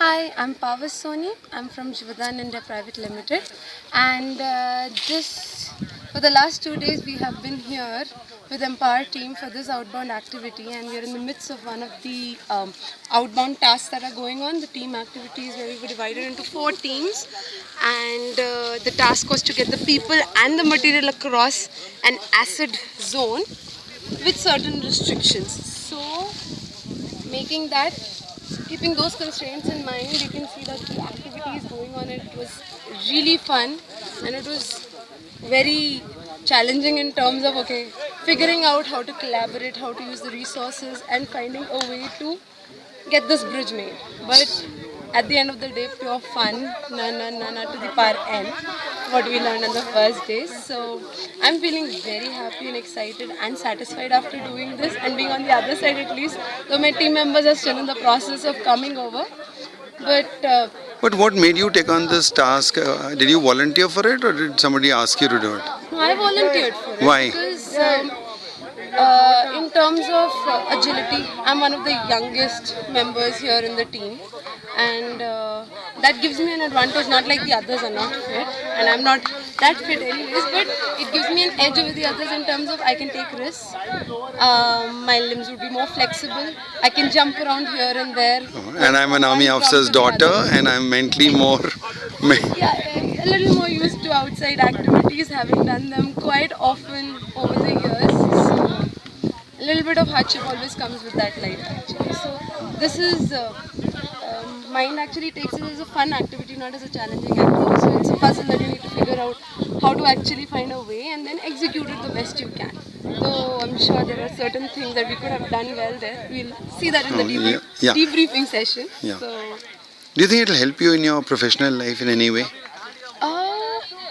Hi, I'm Pavas Soni. I'm from Jivadhan India Private Limited, and for the last 2 days we have been here with Empower team for this outbound activity, and we are in the midst of one of the outbound tasks that are going on. The team activities where we were divided into 4 teams, and the task was to get the people and the material across an acid zone with certain restrictions. So, making that, keeping those constraints in mind, you can see that the activities going on, it was really fun, and it was very challenging in terms of figuring out how to collaborate, how to use the resources, and finding a way to get this bridge made. But at the end of the day, pure fun, na to the power n, what we learned on the first day. So I'm feeling very happy and excited and satisfied after doing this and being on the other side at least, though my team members are still in the process of coming over. But But what made you take on this task? Did you volunteer for it or did somebody ask you to do it? no, I volunteered for it Why? because in terms of agility, I'm one of the youngest members here in the team, and that gives me an advantage. Not like the others are not fit, and I'm not that fit anyways, but it gives me an edge over the others in terms of I can take risks. My limbs would be more flexible. I can jump around here and there. And I'm an army One officer's prompt to the daughter other. and I'm mentally more. Yeah, a little more used to outside activities, having done them quite often over the years. So a little bit of hardship always comes with that life actually. So this is mind actually takes it as a fun activity, not as a challenging activity. So it's a puzzle that you need to figure out how to actually find a way and then execute it the best you can. Though I'm sure there are certain things that we could have done well there. We'll see that in the Yeah. debriefing session. Yeah. So Do you think it'll help you in your professional life in any way?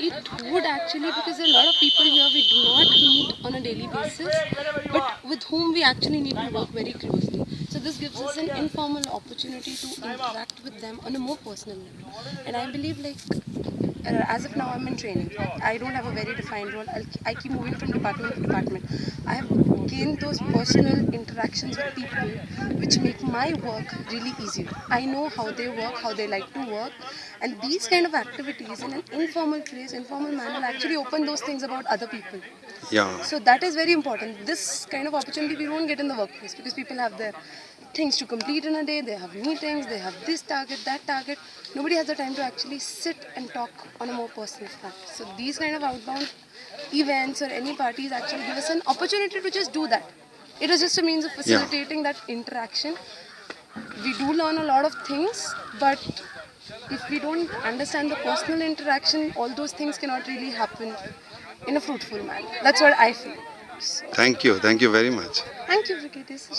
it would actually, because there are a lot of people here we do not meet on a daily basis, but with whom we actually need to work very closely. So this gives us an informal opportunity to interact with them on a more personal level. And I believe as of now I'm in training. I don't have a very defined role. I keep moving from department to department. I have gained those personal interactions with people which make my work really easier. I know how they work, how they like to work, and these kind of activities in an informal place, informal manner actually open those things about other people. Yeah. So that is very important. This kind of opportunity we don't get in the workplace because people have their things to complete in a day, they have meetings, they have this target, that target. Nobody has the time to actually sit and talk on a more personal front. So these kind of outbound events or any parties actually give us an opportunity to just do that. It is just a means of facilitating that interaction. We do learn a lot of things, but if we don't understand the personal interaction, all those things cannot really happen in a fruitful manner. That's what I feel. So, Thank you. Thank you very much. thank you, Brigadier Sir.